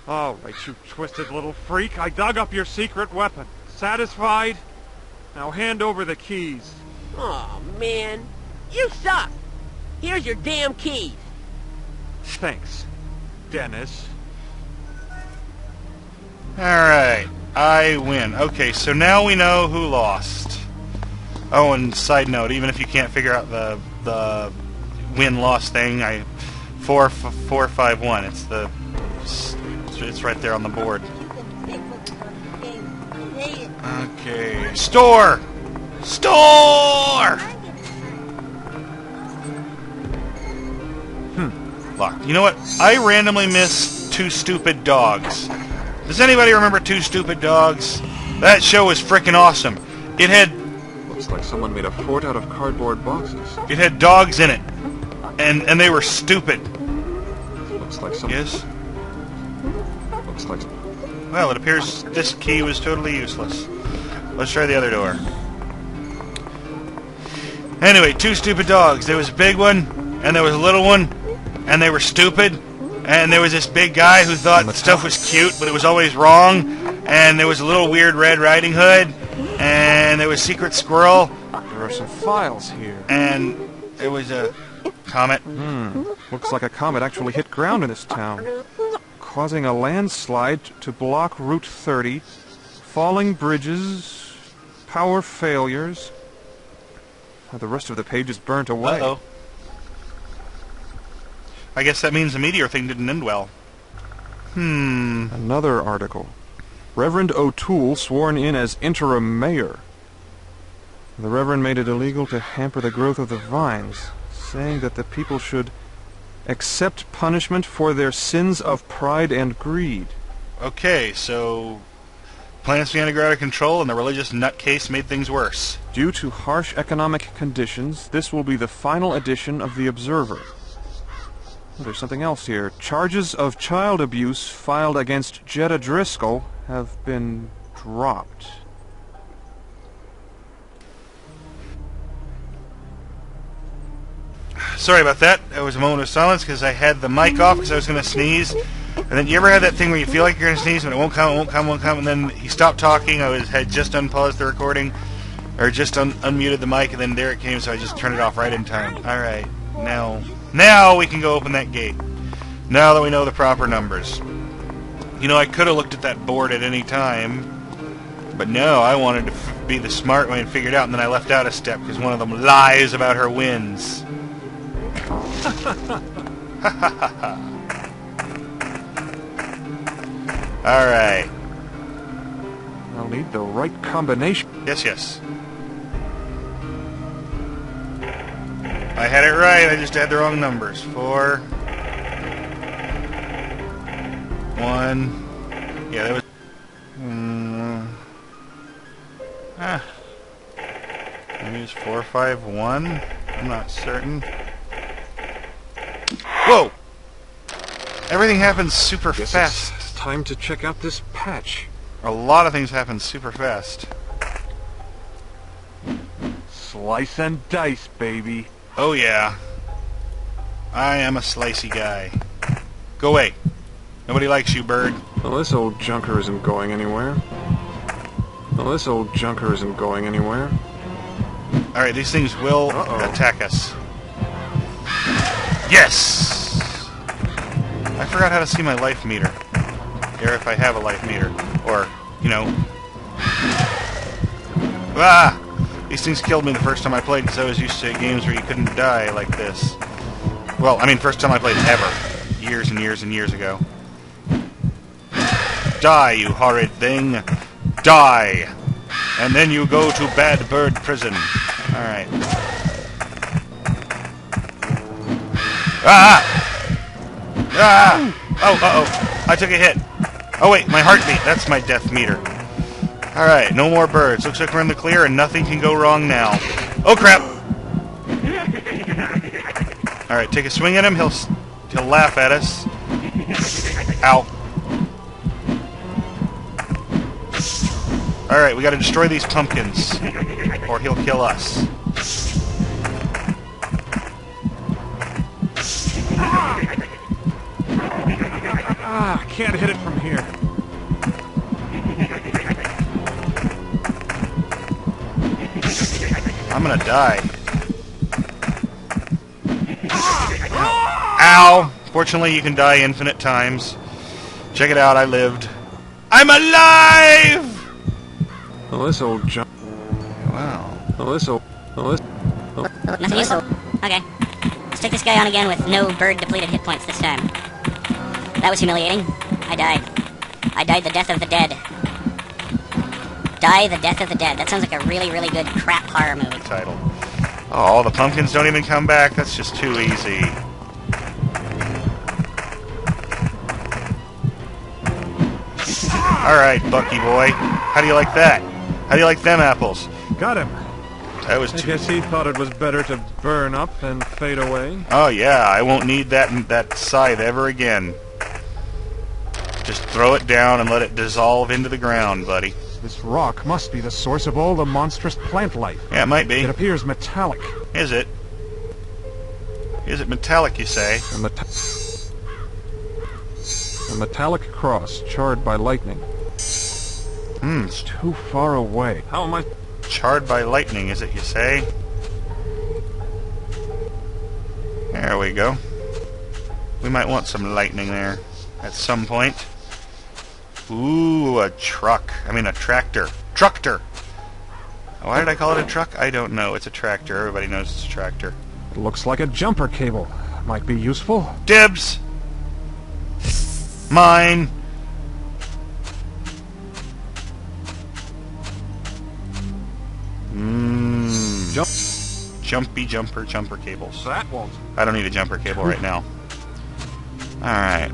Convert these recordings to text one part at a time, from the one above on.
All right, you twisted little freak. I dug up your secret weapon. Satisfied? Now hand over the keys. Aw, man. You suck. Here's your damn keys. Thanks, Dennis. Alright, I win. Okay, so now we know who lost. Oh, and side note, even if you can't figure out the win-loss thing, 4-5-1. It's right there on the board. Okay, store! Locked. You know what? I randomly missed Two Stupid Dogs. Does anybody remember Two Stupid Dogs? That show was frickin' awesome. It had... Looks like someone made a fort out of cardboard boxes. It had dogs in it. And they were stupid. Looks like some... Yes? Looks like... Well, it appears this key was totally useless. Let's try the other door. Anyway, Two Stupid Dogs. There was a big one, and there was a little one, and they were stupid. And there was this big guy who thought stuff was cute, but it was always wrong. And there was a little weird Red Riding Hood. And there was Secret Squirrel. There are some files here. And there was a comet. Looks like a comet actually hit ground in this town, causing a landslide to block Route 30, falling bridges, power failures. The rest of the page is burnt away. Uh-oh. I guess that means the meteor thing didn't end well. Another article. Reverend O'Toole sworn in as interim mayor. The Reverend made it illegal to hamper the growth of the vines, saying that the people should accept punishment for their sins of pride and greed. Okay, so... plants began to grow out of control, and the religious nutcase made things worse. Due to harsh economic conditions, this will be the final edition of The Observer. Oh, there's something else here. Charges of child abuse filed against Jetta Driscoll have been dropped. Sorry about that. That was a moment of silence because I had the mic off because I was going to sneeze. And then you ever had that thing where you feel like you're going to sneeze and it won't come, and then you stop talking. Had just unpaused the recording, or just unmuted the mic, and then there it came, so I just turned it off right in time. Alright, now we can go open that gate. Now that we know the proper numbers. You know, I could have looked at that board at any time, but no, I wanted to be the smart way and figure it out, and then I left out a step because one of them lies about her wins. Alright. I'll need the right combination. Yes. I had it right, I just had the wrong numbers. 4... 1... Yeah, that was... Maybe it's 4, 5, 1? I'm not certain. Whoa! Everything happens super fast. It's time to check out this patch. A lot of things happen super fast. Slice and dice, baby. Oh yeah. I am a slicey guy. Go away. Nobody likes you, bird. Well, this old junker isn't going anywhere. Alright, these things will attack us. Yes! I forgot how to see my life meter. Or if I have a life meter. Or, you know... Ah! These things killed me the first time I played because I was used to games where you couldn't die like this. Well, I mean, first time I played ever. Years and years and years ago. Die, you horrid thing! Die! And then you go to Bad Bird Prison. Alright. Ah! Ah! Oh, uh-oh. I took a hit. Oh, wait, my heartbeat. That's my death meter. Alright, no more birds. Looks like we're in the clear and nothing can go wrong now. Oh, crap! Alright, take a swing at him. He'll laugh at us. Ow. Alright, we gotta destroy these pumpkins. Or he'll kill us. Ah, can't hit it from here. I'm gonna die. Ow! Fortunately, you can die infinite times. Check it out, I lived. I'm alive! Well, this old junk. Wow. Well, this old. Well, this. Nothing useful. Okay. Let's take this guy on again with no bird-depleted hit points this time. That was humiliating. I died. I died the death of the dead. Die the death of the dead. That sounds like a really, really good crap horror movie. Title. Oh, the pumpkins don't even come back. That's just too easy. Alright, Bucky boy. How do you like that? How do you like them apples? Got him. That was I too... guess he thought it was better to burn up and fade away. Oh yeah, I won't need that scythe ever again. Just throw it down and let it dissolve into the ground, buddy. This rock must be the source of all the monstrous plant life. Yeah, it might be. It appears metallic. Is it? Is it metallic, you say? A metallic cross charred by lightning. It's Too far away. How am I? charred by lightning, is it, you say? There we go. We might want some lightning there at some point. Ooh, a truck. I mean, a tractor. Truckter! Why did I call it a truck? I don't know. It's a tractor. Everybody knows it's a tractor. It looks like a jumper cable. Might be useful. Dibs! Mine! Jumpy jumper cables. That won't. I don't need a jumper cable right now. Alright.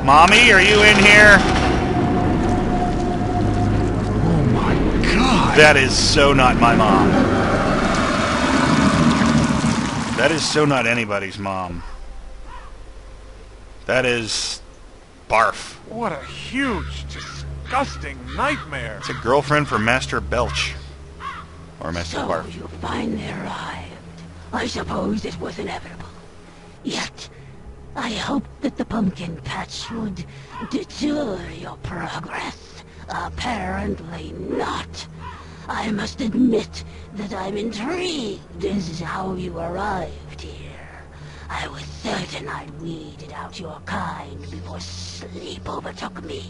Mommy, are you in here? Oh my god! That is so not my mom. That is so not anybody's mom. That is... barf. What a huge, disgusting nightmare. It's a girlfriend for Master Belch. Or Master So Barf. you finally arrived. I suppose it was inevitable. Yet, I hoped that the pumpkin patch would deter your progress. Apparently not. I must admit that I'm intrigued as to how you arrived here. I was certain I'd weeded out your kind before sleep overtook me.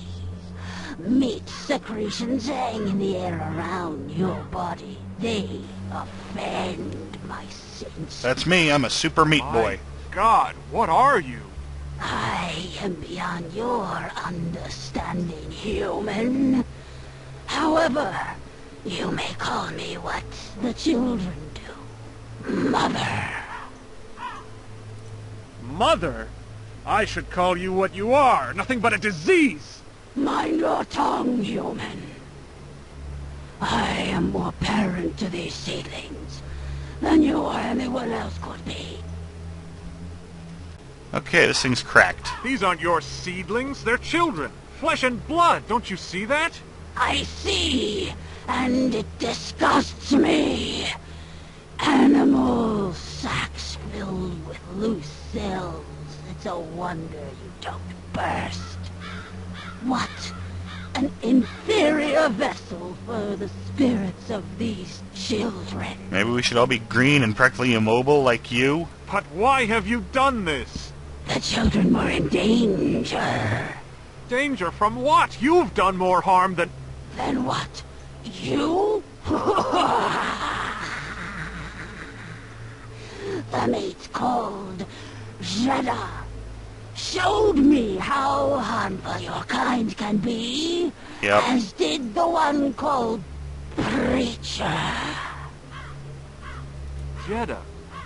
Meat secretions hang in the air around your body. They offend my sense. That's me. I'm a super meat boy. God, what are you? I am beyond your understanding, human. However, you may call me what the children do. Mother. Mother? I should call you what you are. Nothing but a disease. Mind your tongue, human. I am more parent to these seedlings than you or anyone else could be. Okay, this thing's cracked. These aren't your seedlings. They're children. Flesh and blood. Don't you see that? I see, and it disgusts me. Animal sacks filled with loose cells. It's a wonder you don't burst. What an inferior vessel for the spirits of these children. Maybe we should all be green and practically immobile like you? But why have you done this? The children were in danger. Danger from what? You've done more harm than... Then what? You? The mate called Jeddah showed me how harmful your kind can be, Yep. as did the one called Preacher. Jeddah.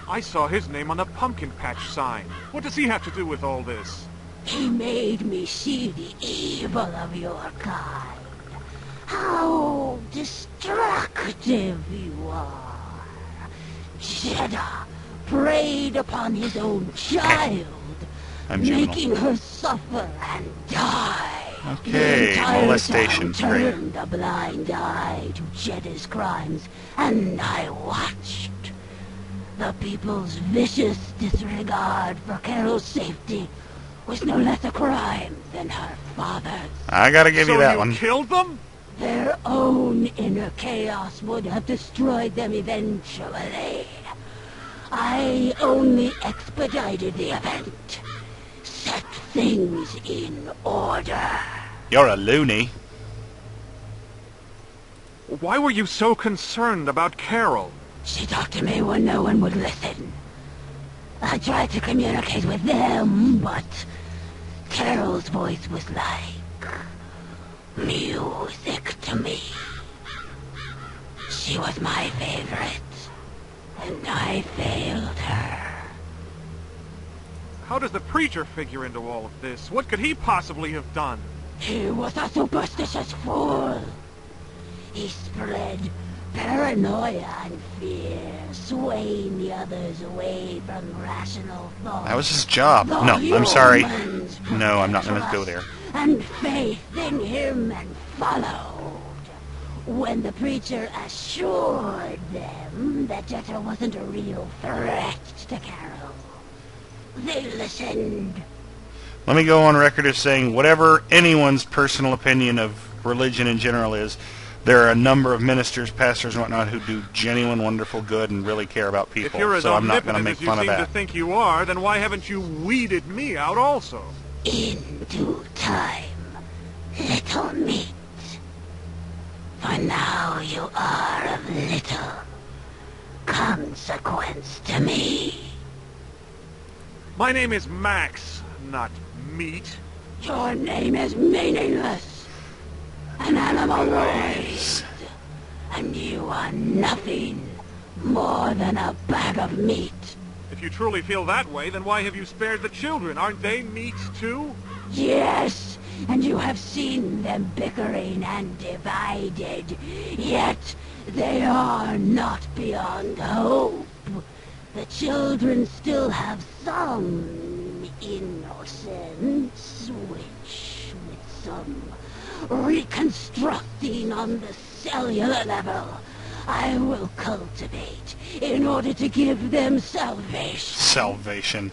I saw his name on the pumpkin patch sign. What does he have to do with all this? He made me see the evil of your kind. How destructive you are. Jeddah preyed upon his own child, I'm juvenile. making her suffer and die. Okay, The entire molestation, town great. turned a blind eye to Jeddah's crimes, and I watched. The people's vicious disregard for Carol's safety was no less a crime than her father's. I gotta give you that one. So you killed them? Their own inner chaos would have destroyed them eventually. I only expedited the event. Set things in order. You're a loony. Why were you so concerned about Carol? She talked to me when no one would listen. I tried to communicate with them, but Carol's voice was like music to me. She was my favorite, and I failed her. How does the preacher figure into all of this? What could he possibly have done? He was a superstitious fool. He spread paranoia and fear, swaying the others away from rational thought. That was his job. The No, I'm sorry. humans No, I'm not put gonna trust go there. And faith in him and followed. When the preacher assured them that Jetta wasn't a real threat to Carol, they listened. Let me go on record as saying whatever anyone's personal opinion of religion in general is, there are a number of ministers, pastors, and whatnot who do genuine, wonderful good and really care about people. If you're as So I'm not going to omnipotent make as you fun of seem to that. think you are, then why haven't you weeded me out also? In due time, little meat. For now you are of little consequence to me. My name is Max, not Meat. Your name is meaningless. An animal waste. And you are nothing more than a bag of meat. If you truly feel that way, then why have you spared the children? Aren't they meat too? Yes, and you have seen them bickering and divided. Yet they are not beyond hope. The children still have some innocence, which, with some reconstructing on the cellular level, I will cultivate in order to give them salvation. Salvation.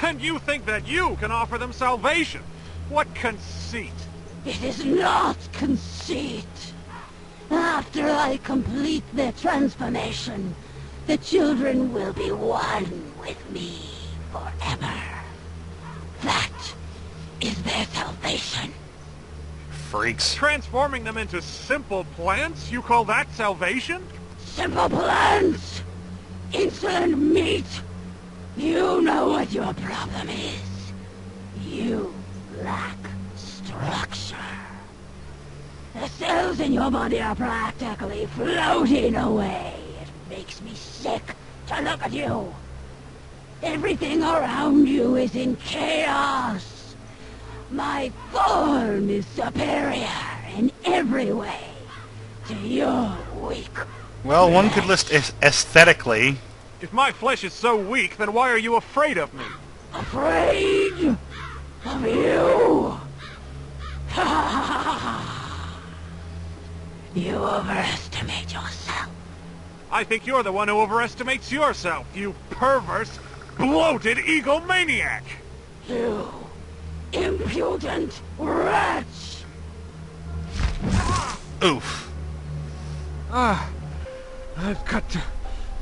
And you think that you can offer them salvation? What conceit! It is not conceit. After I complete their transformation, the children will be one with me forever. That is their salvation. Freaks. Transforming them into simple plants? You call that salvation? Simple plants! Insolent meat! You know what your problem is. You lack structure. The cells in your body are practically floating away. It makes me sick to look at you. Everything around you is in chaos. My form is superior in every way to your weak. Well, one could list aesthetically. If my flesh is so weak, then why are you afraid of me? Afraid of you? You overestimate yourself. I think you're the one who overestimates yourself, you perverse, bloated egomaniac! You impudent wretch! Oof. I've got to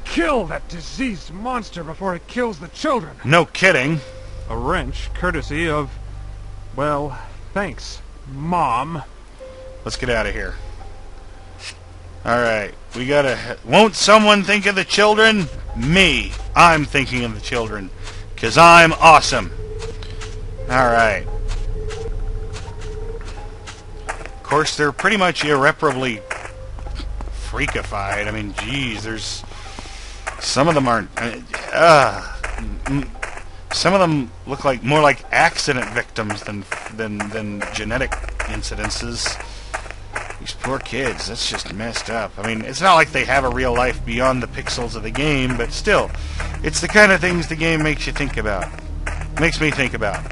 kill that diseased monster before it kills the children. No kidding. A wrench, courtesy of... well, thanks, Mom. Let's get out of here. Alright, we gotta... Won't someone think of the children? Me. I'm thinking of the children. 'Cause I'm awesome. Alright. Of course, they're pretty much irreparably freakified. I mean, geez, there's... Some of them aren't... some of them look like more like accident victims than genetic incidences. These poor kids, that's just messed up. I mean, it's not like they have a real life beyond the pixels of the game, but still, it's the kind of things the game makes you think about. Makes me think about.